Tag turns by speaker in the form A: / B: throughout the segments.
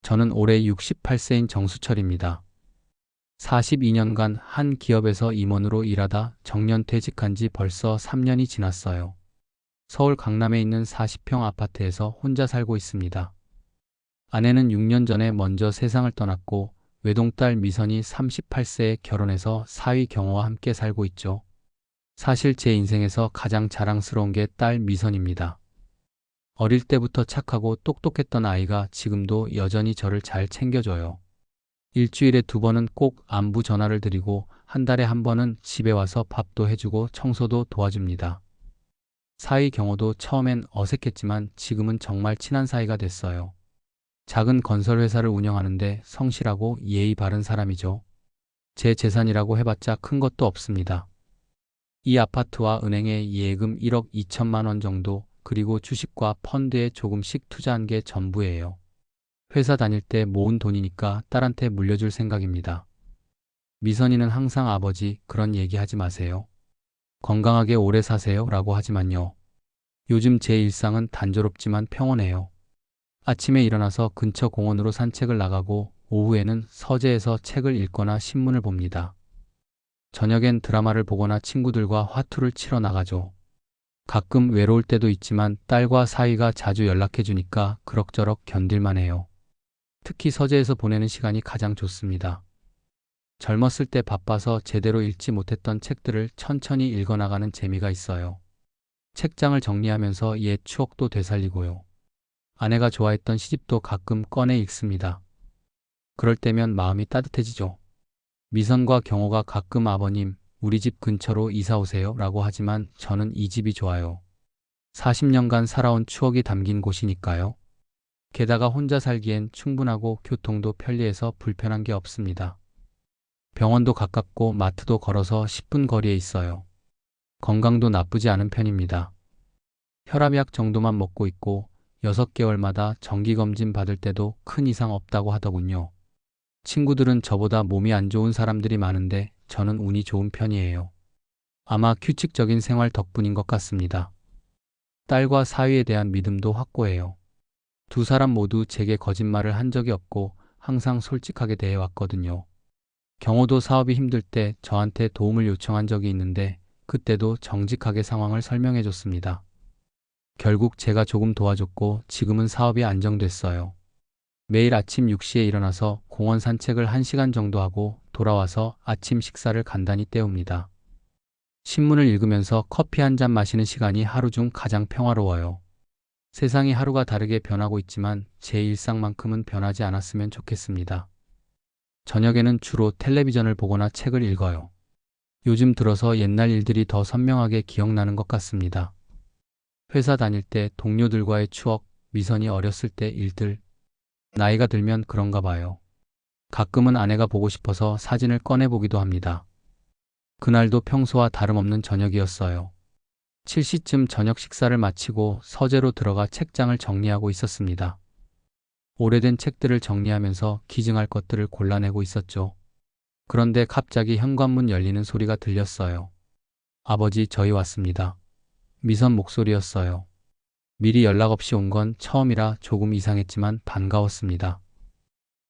A: 저는 올해 68세인 정수철입니다. 42년간 한 기업에서 임원으로 일하다 정년퇴직한 지 벌써 3년이 지났어요. 서울 강남에 있는 40평 아파트에서 혼자 살고 있습니다. 아내는 6년 전에 먼저 세상을 떠났고 외동딸 미선이 38세에 결혼해서 사위 경호와 함께 살고 있죠. 사실 제 인생에서 가장 자랑스러운 게 딸 미선입니다. 어릴 때부터 착하고 똑똑했던 아이가 지금도 여전히 저를 잘 챙겨줘요. 일주일에 2번은 꼭 안부 전화를 드리고 한 달에 1번은 집에 와서 밥도 해주고 청소도 도와줍니다. 사위 경호도 처음엔 어색했지만 지금은 정말 친한 사이가 됐어요. 작은 건설회사를 운영하는데 성실하고 예의 바른 사람이죠. 제 재산이라고 해봤자 큰 것도 없습니다. 이 아파트와 은행에 예금 1억 2천만 원 정도, 그리고 주식과 펀드에 조금씩 투자한 게 전부예요. 회사 다닐 때 모은 돈이니까 딸한테 물려줄 생각입니다. 미선이는 항상 아버지, 그런 얘기 하지 마세요. 건강하게 오래 사세요 라고 하지만요. 요즘 제 일상은 단조롭지만 평온해요. 아침에 일어나서 근처 공원으로 산책을 나가고 오후에는 서재에서 책을 읽거나 신문을 봅니다. 저녁엔 드라마를 보거나 친구들과 화투를 치러 나가죠. 가끔 외로울 때도 있지만 딸과 사위가 자주 연락해주니까 그럭저럭 견딜만 해요. 특히 서재에서 보내는 시간이 가장 좋습니다. 젊었을 때 바빠서 제대로 읽지 못했던 책들을 천천히 읽어나가는 재미가 있어요. 책장을 정리하면서 옛 추억도 되살리고요. 아내가 좋아했던 시집도 가끔 꺼내 읽습니다. 그럴 때면 마음이 따뜻해지죠. 미선과 경호가 가끔 아버님, 우리 집 근처로 이사 오세요 라고 하지만 저는 이 집이 좋아요. 40년간 살아온 추억이 담긴 곳이니까요. 게다가 혼자 살기엔 충분하고 교통도 편리해서 불편한 게 없습니다. 병원도 가깝고 마트도 걸어서 10분 거리에 있어요. 건강도 나쁘지 않은 편입니다. 혈압약 정도만 먹고 있고 6개월마다 정기검진 받을 때도 큰 이상 없다고 하더군요. 친구들은 저보다 몸이 안 좋은 사람들이 많은데 저는 운이 좋은 편이에요. 아마 규칙적인 생활 덕분인 것 같습니다. 딸과 사위에 대한 믿음도 확고해요. 두 사람 모두 제게 거짓말을 한 적이 없고 항상 솔직하게 대해왔거든요. 경호도 사업이 힘들 때 저한테 도움을 요청한 적이 있는데 그때도 정직하게 상황을 설명해줬습니다. 결국 제가 조금 도와줬고 지금은 사업이 안정됐어요. 매일 아침 6시에 일어나서 공원 산책을 1시간 정도 하고 돌아와서 아침 식사를 간단히 때웁니다. 신문을 읽으면서 커피 한 잔 마시는 시간이 하루 중 가장 평화로워요. 세상이 하루가 다르게 변하고 있지만 제 일상만큼은 변하지 않았으면 좋겠습니다. 저녁에는 주로 텔레비전을 보거나 책을 읽어요. 요즘 들어서 옛날 일들이 더 선명하게 기억나는 것 같습니다. 회사 다닐 때 동료들과의 추억, 미선이 어렸을 때 일들, 나이가 들면 그런가 봐요. 가끔은 아내가 보고 싶어서 사진을 꺼내보기도 합니다. 그날도 평소와 다름없는 저녁이었어요. 7시쯤 저녁 식사를 마치고 서재로 들어가 책장을 정리하고 있었습니다. 오래된 책들을 정리하면서 기증할 것들을 골라내고 있었죠. 그런데 갑자기 현관문 열리는 소리가 들렸어요. 아버지, 저희 왔습니다. 미선 목소리였어요. 미리 연락 없이 온 건 처음이라 조금 이상했지만 반가웠습니다.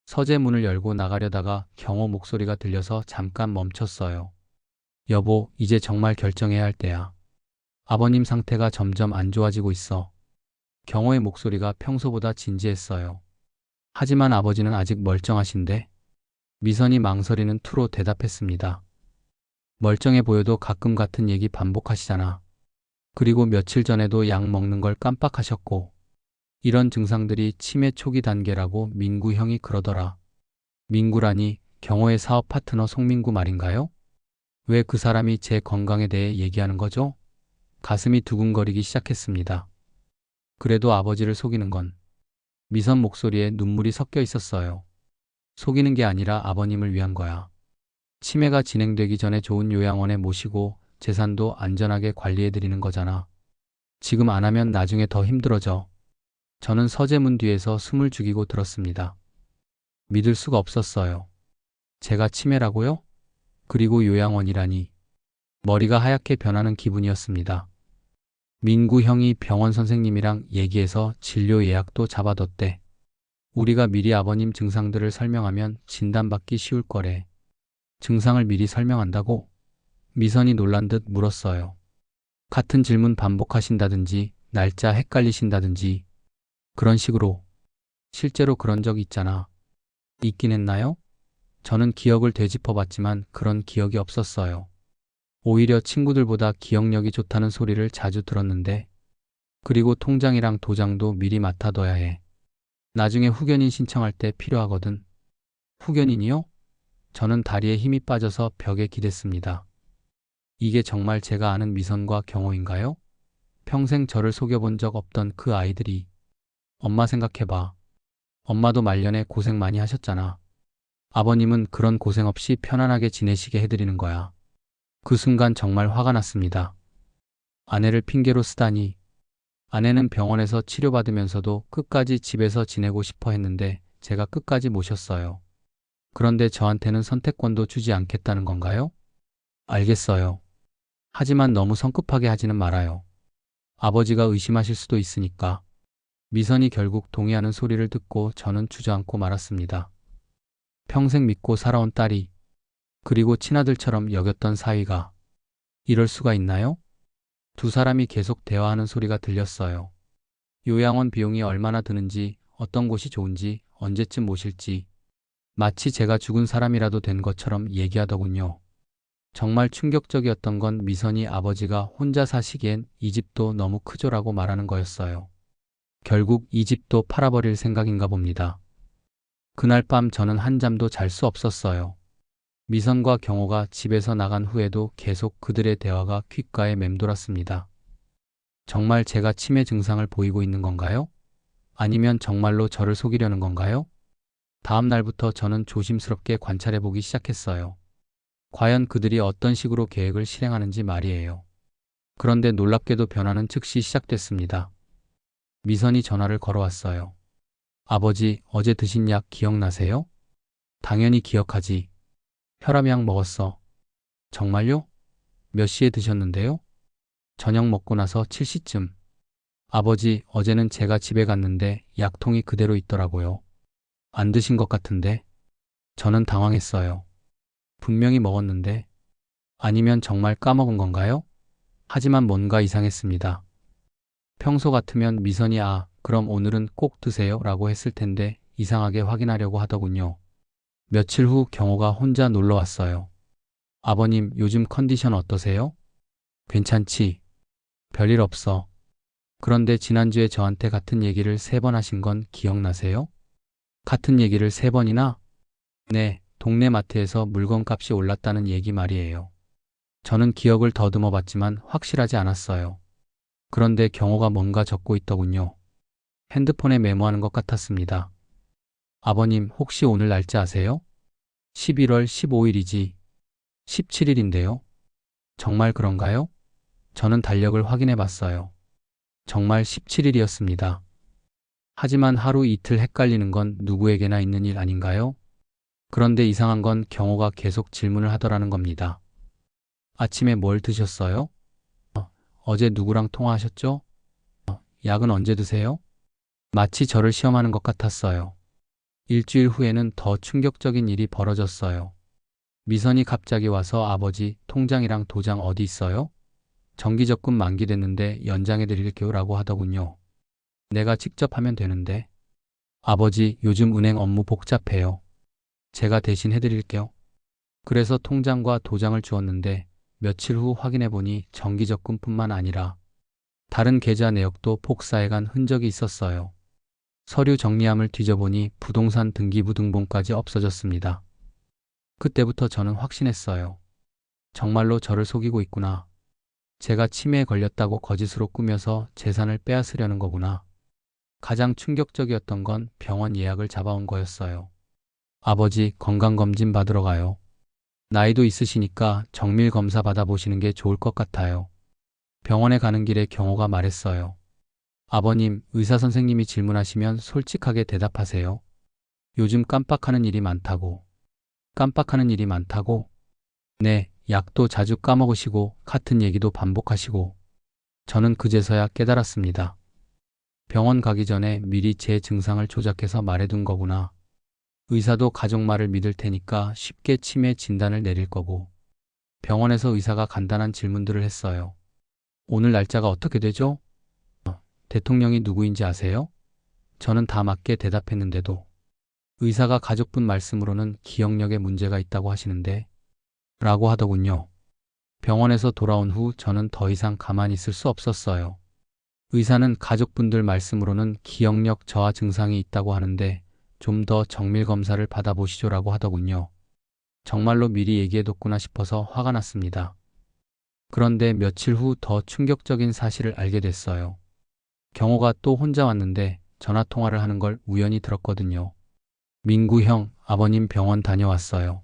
A: 서재 문을 열고 나가려다가 경호 목소리가 들려서 잠깐 멈췄어요. 여보, 이제 정말 결정해야 할 때야. 아버님 상태가 점점 안 좋아지고 있어. 경호의 목소리가 평소보다 진지했어요. 하지만 아버지는 아직 멀쩡하신데? 미선이 망설이는 투로 대답했습니다. 멀쩡해 보여도 가끔 같은 얘기 반복하시잖아. 그리고 며칠 전에도 약 먹는 걸 깜빡하셨고. 이런 증상들이 치매 초기 단계라고 민구 형이 그러더라. 민구라니 경호의 사업 파트너 송민구 말인가요? 왜 그 사람이 제 건강에 대해 얘기하는 거죠? 가슴이 두근거리기 시작했습니다. 그래도 아버지를 속이는 건 미선 목소리에 눈물이 섞여 있었어요. 속이는 게 아니라 아버님을 위한 거야. 치매가 진행되기 전에 좋은 요양원에 모시고 재산도 안전하게 관리해드리는 거잖아. 지금 안 하면 나중에 더 힘들어져. 저는 서재문 뒤에서 숨을 죽이고 들었습니다. 믿을 수가 없었어요. 제가 치매라고요? 그리고 요양원이라니. 머리가 하얗게 변하는 기분이었습니다. 민구 형이 병원 선생님이랑 얘기해서 진료 예약도 잡아뒀대. 우리가 미리 아버님 증상들을 설명하면 진단받기 쉬울 거래. 증상을 미리 설명한다고? 미선이 놀란 듯 물었어요. 같은 질문 반복하신다든지, 날짜 헷갈리신다든지, 그런 식으로. 실제로 그런 적 있잖아. 있긴 했나요? 저는 기억을 되짚어 봤지만 그런 기억이 없었어요. 오히려 친구들보다 기억력이 좋다는 소리를 자주 들었는데, 그리고 통장이랑 도장도 미리 맡아둬야 해. 나중에 후견인 신청할 때 필요하거든. 후견인이요? 저는 다리에 힘이 빠져서 벽에 기댔습니다. 이게 정말 제가 아는 미선과 경호인가요? 평생 저를 속여본 적 없던 그 아이들이. 엄마 생각해봐. 엄마도 말년에 고생 많이 하셨잖아. 아버님은 그런 고생 없이 편안하게 지내시게 해드리는 거야. 그 순간 정말 화가 났습니다. 아내를 핑계로 쓰다니. 아내는 병원에서 치료받으면서도 끝까지 집에서 지내고 싶어 했는데 제가 끝까지 모셨어요. 그런데 저한테는 선택권도 주지 않겠다는 건가요? 알겠어요. 하지만 너무 성급하게 하지는 말아요. 아버지가 의심하실 수도 있으니까. 미선이 결국 동의하는 소리를 듣고 저는 주저앉고 말았습니다. 평생 믿고 살아온 딸이, 그리고 친아들처럼 여겼던 사위가 이럴 수가 있나요? 두 사람이 계속 대화하는 소리가 들렸어요. 요양원 비용이 얼마나 드는지, 어떤 곳이 좋은지, 언제쯤 모실지, 마치 제가 죽은 사람이라도 된 것처럼 얘기하더군요. 정말 충격적이었던 건 미선이 아버지가 혼자 사시기엔 이 집도 너무 크죠라고 말하는 거였어요. 결국 이 집도 팔아버릴 생각인가 봅니다. 그날 밤 저는 한잠도 잘 수 없었어요. 미선과 경호가 집에서 나간 후에도 계속 그들의 대화가 귓가에 맴돌았습니다. 정말 제가 치매 증상을 보이고 있는 건가요? 아니면 정말로 저를 속이려는 건가요? 다음 날부터 저는 조심스럽게 관찰해보기 시작했어요. 과연 그들이 어떤 식으로 계획을 실행하는지 말이에요. 그런데 놀랍게도 변화는 즉시 시작됐습니다. 미선이 전화를 걸어왔어요. 아버지, 어제 드신 약 기억나세요? 당연히 기억하지. 혈압약 먹었어. 정말요? 몇 시에 드셨는데요? 저녁 먹고 나서 7시쯤. 아버지, 어제는 제가 집에 갔는데 약통이 그대로 있더라고요. 안 드신 것 같은데? 저는 당황했어요. 분명히 먹었는데. 아니면 정말 까먹은 건가요? 하지만 뭔가 이상했습니다. 평소 같으면 미선이 그럼 오늘은 꼭 드세요 라고 했을 텐데 이상하게 확인하려고 하더군요. 며칠 후 경호가 혼자 놀러 왔어요. 아버님, 요즘 컨디션 어떠세요? 괜찮지? 별일 없어. 그런데 지난주에 저한테 같은 얘기를 3번 하신 건 기억나세요? 같은 얘기를 3번이나? 네, 동네 마트에서 물건값이 올랐다는 얘기 말이에요. 저는 기억을 더듬어 봤지만 확실하지 않았어요. 그런데 경호가 뭔가 적고 있더군요. 핸드폰에 메모하는 것 같았습니다. 아버님, 혹시 오늘 날짜 아세요? 11월 15일이지. 17일인데요. 정말 그런가요? 저는 달력을 확인해 봤어요. 정말 17일이었습니다. 하지만 하루 이틀 헷갈리는 건 누구에게나 있는 일 아닌가요? 그런데 이상한 건 경호가 계속 질문을 하더라는 겁니다. 아침에 뭘 드셨어요? 어제 누구랑 통화하셨죠? 약은 언제 드세요? 마치 저를 시험하는 것 같았어요. 일주일 후에는 더 충격적인 일이 벌어졌어요. 미선이 갑자기 와서 아버지, 통장이랑 도장 어디 있어요? 정기적금 만기됐는데 연장해 드릴게요 라고 하더군요. 내가 직접 하면 되는데. 아버지, 요즘 은행 업무 복잡해요. 제가 대신 해드릴게요. 그래서 통장과 도장을 주었는데 며칠 후 확인해 보니 정기적금뿐만 아니라 다른 계좌 내역도 복사해간 흔적이 있었어요. 서류 정리함을 뒤져보니 부동산 등기부등본까지 없어졌습니다. 그때부터 저는 확신했어요. 정말로 저를 속이고 있구나. 제가 치매에 걸렸다고 거짓으로 꾸며서 재산을 빼앗으려는 거구나. 가장 충격적이었던 건 병원 예약을 잡아온 거였어요. 아버지, 건강검진 받으러 가요. 나이도 있으시니까 정밀 검사 받아보시는 게 좋을 것 같아요. 병원에 가는 길에 경호가 말했어요. 아버님, 의사 선생님이 질문하시면 솔직하게 대답하세요. 요즘 깜빡하는 일이 많다고. 깜빡하는 일이 많다고? 네, 약도 자주 까먹으시고 같은 얘기도 반복하시고. 저는 그제서야 깨달았습니다. 병원 가기 전에 미리 제 증상을 조작해서 말해둔 거구나. 의사도 가족 말을 믿을 테니까 쉽게 치매 진단을 내릴 거고. 병원에서 의사가 간단한 질문들을 했어요. 오늘 날짜가 어떻게 되죠? 대통령이 누구인지 아세요? 저는 다 맞게 대답했는데도 의사가 가족분 말씀으로는 기억력에 문제가 있다고 하시는데 라고 하더군요. 병원에서 돌아온 후 저는 더 이상 가만히 있을 수 없었어요. 의사는 가족분들 말씀으로는 기억력 저하 증상이 있다고 하는데 좀 더 정밀 검사를 받아보시죠라고 하더군요. 정말로 미리 얘기해뒀구나 싶어서 화가 났습니다. 그런데 며칠 후 더 충격적인 사실을 알게 됐어요. 경호가 또 혼자 왔는데 전화 통화를 하는 걸 우연히 들었거든요. 민구 형, 아버님 병원 다녀왔어요.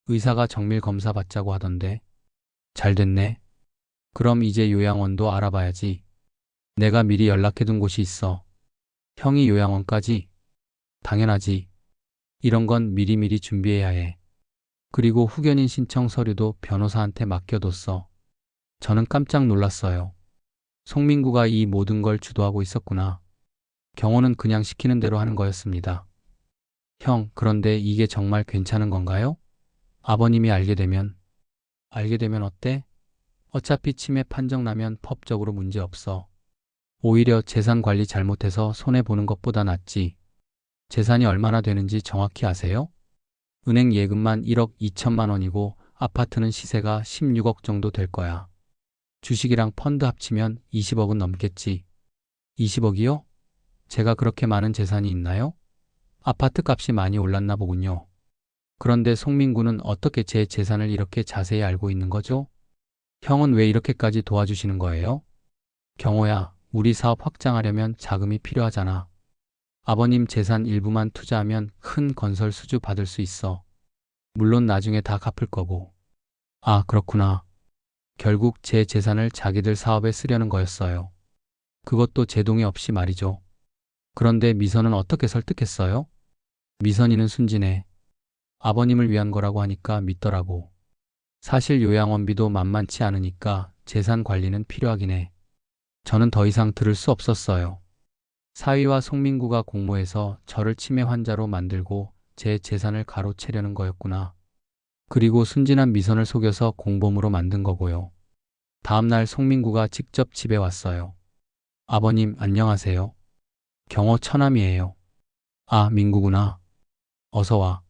A: 의사가 정밀 검사 받자고 하던데. 잘 됐네. 그럼 이제 요양원도 알아봐야지. 내가 미리 연락해둔 곳이 있어. 형이 요양원까지? 당연하지. 이런 건 미리미리 준비해야 해. 그리고 후견인 신청 서류도 변호사한테 맡겨뒀어. 저는 깜짝 놀랐어요. 송민구가 이 모든 걸 주도하고 있었구나. 경호는 그냥 시키는 대로 하는 거였습니다. 형, 그런데 이게 정말 괜찮은 건가요? 아버님이 알게 되면 어때? 어차피 치매 판정 나면 법적으로 문제 없어. 오히려 재산 관리 잘못해서 손해보는 것보다 낫지. 재산이 얼마나 되는지 정확히 아세요? 은행 예금만 1억 2천만 원이고 아파트는 시세가 16억 정도 될 거야. 주식이랑 펀드 합치면 20억은 넘겠지. 20억이요? 제가 그렇게 많은 재산이 있나요? 아파트 값이 많이 올랐나 보군요. 그런데 송민구는 어떻게 제 재산을 이렇게 자세히 알고 있는 거죠? 형은 왜 이렇게까지 도와주시는 거예요? 경호야, 우리 사업 확장하려면 자금이 필요하잖아. 아버님 재산 일부만 투자하면 큰 건설 수주 받을 수 있어. 물론 나중에 다 갚을 거고. 아, 그렇구나. 결국 제 재산을 자기들 사업에 쓰려는 거였어요. 그것도 제 동의 없이 말이죠. 그런데 미선은 어떻게 설득했어요? 미선이는 순진해. 아버님을 위한 거라고 하니까 믿더라고. 사실 요양원비도 만만치 않으니까 재산 관리는 필요하긴 해. 저는 더 이상 들을 수 없었어요. 사위와 송민구가 공모해서 저를 치매 환자로 만들고 제 재산을 가로채려는 거였구나. 그리고 순진한 미선을 속여서 공범으로 만든 거고요. 다음날 송민구가 직접 집에 왔어요. 아버님, 안녕하세요. 경호 처남이에요. 아, 민구구나. 어서 와.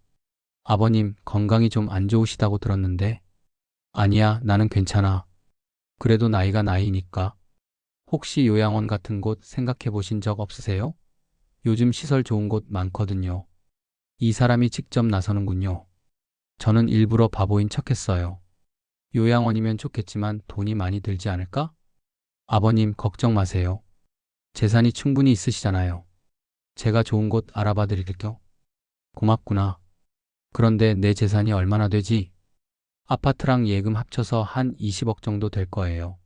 A: 아버님, 건강이 좀 안 좋으시다고 들었는데. 아니야, 나는 괜찮아. 그래도 나이가 나이니까. 혹시 요양원 같은 곳 생각해 보신 적 없으세요? 요즘 시설 좋은 곳 많거든요. 이 사람이 직접 나서는군요. 저는 일부러 바보인 척했어요. 요양원이면 좋겠지만 돈이 많이 들지 않을까? 아버님, 걱정 마세요. 재산이 충분히 있으시잖아요. 제가 좋은 곳 알아봐 드릴게요. 고맙구나. 그런데 내 재산이 얼마나 되지? 아파트랑 예금 합쳐서 한 20억 정도 될 거예요.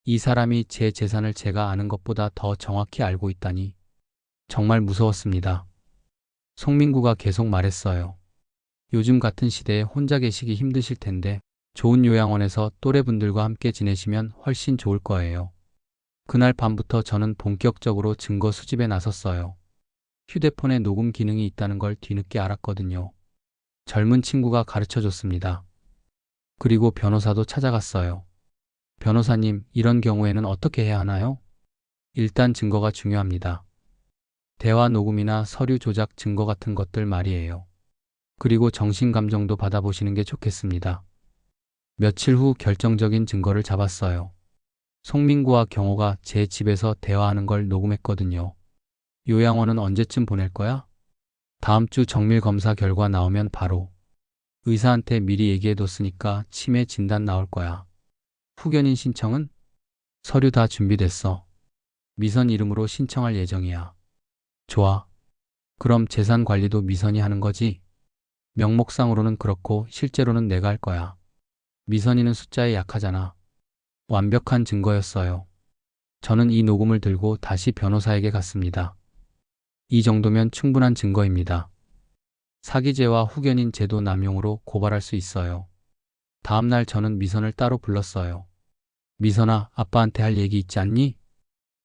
A: 이 사람이 제 재산을 제가 아는 것보다 더 정확히 알고 있다니 정말 무서웠습니다. 송민구가 계속 말했어요. 요즘 같은 시대에 혼자 계시기 힘드실 텐데 좋은 요양원에서 또래분들과 함께 지내시면 훨씬 좋을 거예요. 그날 밤부터 저는 본격적으로 증거 수집에 나섰어요. 휴대폰에 녹음 기능이 있다는 걸 뒤늦게 알았거든요. 젊은 친구가 가르쳐 줬습니다. 그리고 변호사도 찾아갔어요. 변호사님, 이런 경우에는 어떻게 해야 하나요? 일단 증거가 중요합니다. 대화 녹음이나 서류 조작 증거 같은 것들 말이에요. 그리고 정신감정도 받아보시는 게 좋겠습니다. 며칠 후 결정적인 증거를 잡았어요. 송민구와 경호가 제 집에서 대화하는 걸 녹음했거든요. 요양원은 언제쯤 보낼 거야? 다음 주 정밀 검사 결과 나오면 바로. 의사한테 미리 얘기해뒀으니까 치매 진단 나올 거야. 후견인 신청은? 서류 다 준비됐어. 미선 이름으로 신청할 예정이야. 좋아. 그럼 재산 관리도 미선이 하는 거지? 명목상으로는 그렇고 실제로는 내가 할 거야. 미선이는 숫자에 약하잖아. 완벽한 증거였어요. 저는 이 녹음을 들고 다시 변호사에게 갔습니다. 이 정도면 충분한 증거입니다. 사기죄와 후견인 제도 남용으로 고발할 수 있어요. 다음날 저는 미선을 따로 불렀어요. 미선아, 아빠한테 할 얘기 있지 않니?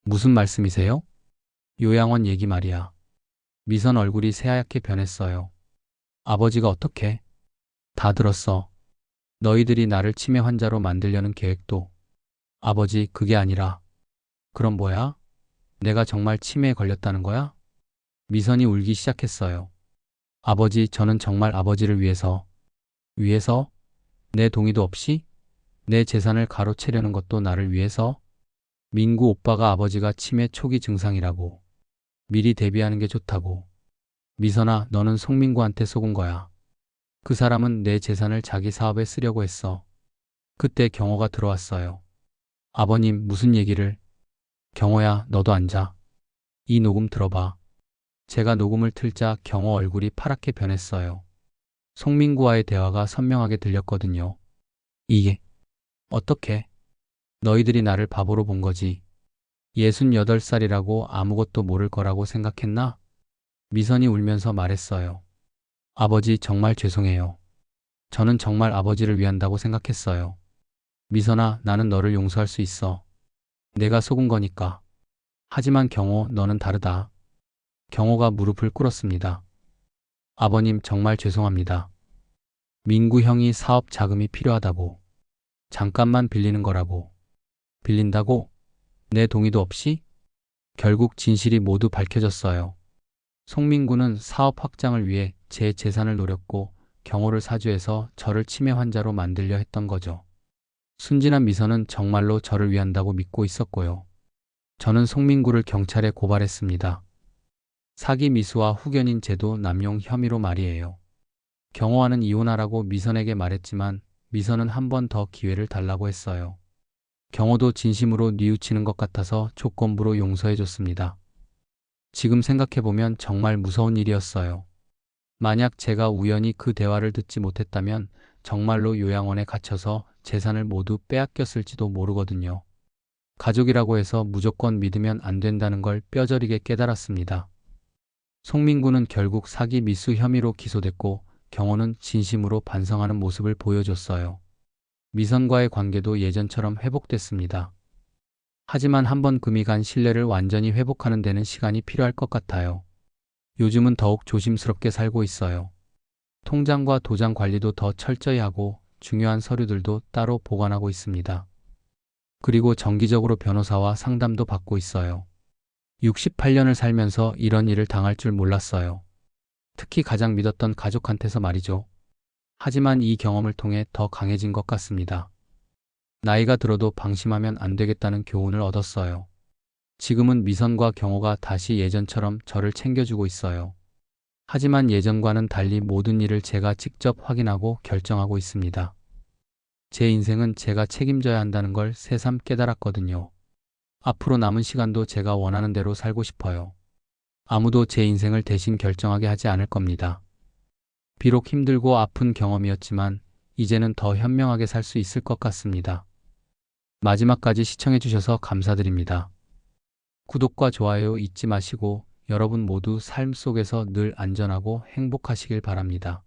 A: 무슨 말씀이세요? 요양원 얘기 말이야. 미선 얼굴이 새하얗게 변했어요. 아버지가 어떻게? 다 들었어. 너희들이 나를 치매 환자로 만들려는 계획도. 아버지, 그게 아니라. 그럼 뭐야? 내가 정말 치매에 걸렸다는 거야? 미선이 울기 시작했어요. 아버지, 저는 정말 아버지를 위해서? 내 동의도 없이? 내 재산을 가로채려는 것도 나를 위해서? 민구 오빠가 아버지가 치매 초기 증상이라고. 미리 대비하는 게 좋다고. 미선아, 너는 송민구한테 속은 거야. 그 사람은 내 재산을 자기 사업에 쓰려고 했어. 그때 경호가 들어왔어요. 아버님, 무슨 얘기를? 경호야, 너도 앉아. 이 녹음 들어봐. 제가 녹음을 틀자 경호 얼굴이 파랗게 변했어요. 송민구와의 대화가 선명하게 들렸거든요. 이게 어떻게? 너희들이 나를 바보로 본 거지. 68살이라고 아무것도 모를 거라고 생각했나? 미선이 울면서 말했어요. 아버지, 정말 죄송해요. 저는 정말 아버지를 위한다고 생각했어요. 미선아, 나는 너를 용서할 수 있어. 내가 속은 거니까. 하지만 경호, 너는 다르다. 경호가 무릎을 꿇었습니다. 아버님, 정말 죄송합니다. 민구 형이 사업 자금이 필요하다고. 잠깐만 빌리는 거라고. 빌린다고? 내 동의도 없이? 결국 진실이 모두 밝혀졌어요. 송민구는 사업 확장을 위해 제 재산을 노렸고 경호를 사주해서 저를 치매 환자로 만들려 했던 거죠. 순진한 미선은 정말로 저를 위한다고 믿고 있었고요. 저는 송민구를 경찰에 고발했습니다. 사기 미수와 후견인 제도 남용 혐의로 말이에요. 경호와는 이혼하라고 미선에게 말했지만 미선은 한 번 더 기회를 달라고 했어요. 경호도 진심으로 뉘우치는 것 같아서 조건부로 용서해줬습니다. 지금 생각해보면 정말 무서운 일이었어요. 만약 제가 우연히 그 대화를 듣지 못했다면 정말로 요양원에 갇혀서 재산을 모두 빼앗겼을지도 모르거든요. 가족이라고 해서 무조건 믿으면 안 된다는 걸 뼈저리게 깨달았습니다. 송민구는 결국 사기 미수 혐의로 기소됐고 경호는 진심으로 반성하는 모습을 보여줬어요. 미선과의 관계도 예전처럼 회복됐습니다. 하지만 한번 금이 간 신뢰를 완전히 회복하는 데는 시간이 필요할 것 같아요. 요즘은 더욱 조심스럽게 살고 있어요. 통장과 도장 관리도 더 철저히 하고 중요한 서류들도 따로 보관하고 있습니다. 그리고 정기적으로 변호사와 상담도 받고 있어요. 68년을 살면서 이런 일을 당할 줄 몰랐어요. 특히 가장 믿었던 가족한테서 말이죠. 하지만 이 경험을 통해 더 강해진 것 같습니다. 나이가 들어도 방심하면 안 되겠다는 교훈을 얻었어요. 지금은 미선과 경호가 다시 예전처럼 저를 챙겨주고 있어요. 하지만 예전과는 달리 모든 일을 제가 직접 확인하고 결정하고 있습니다. 제 인생은 제가 책임져야 한다는 걸 새삼 깨달았거든요. 앞으로 남은 시간도 제가 원하는 대로 살고 싶어요. 아무도 제 인생을 대신 결정하게 하지 않을 겁니다. 비록 힘들고 아픈 경험이었지만 이제는 더 현명하게 살 수 있을 것 같습니다. 마지막까지 시청해주셔서 감사드립니다. 구독과 좋아요 잊지 마시고 여러분 모두 삶 속에서 늘 안전하고 행복하시길 바랍니다.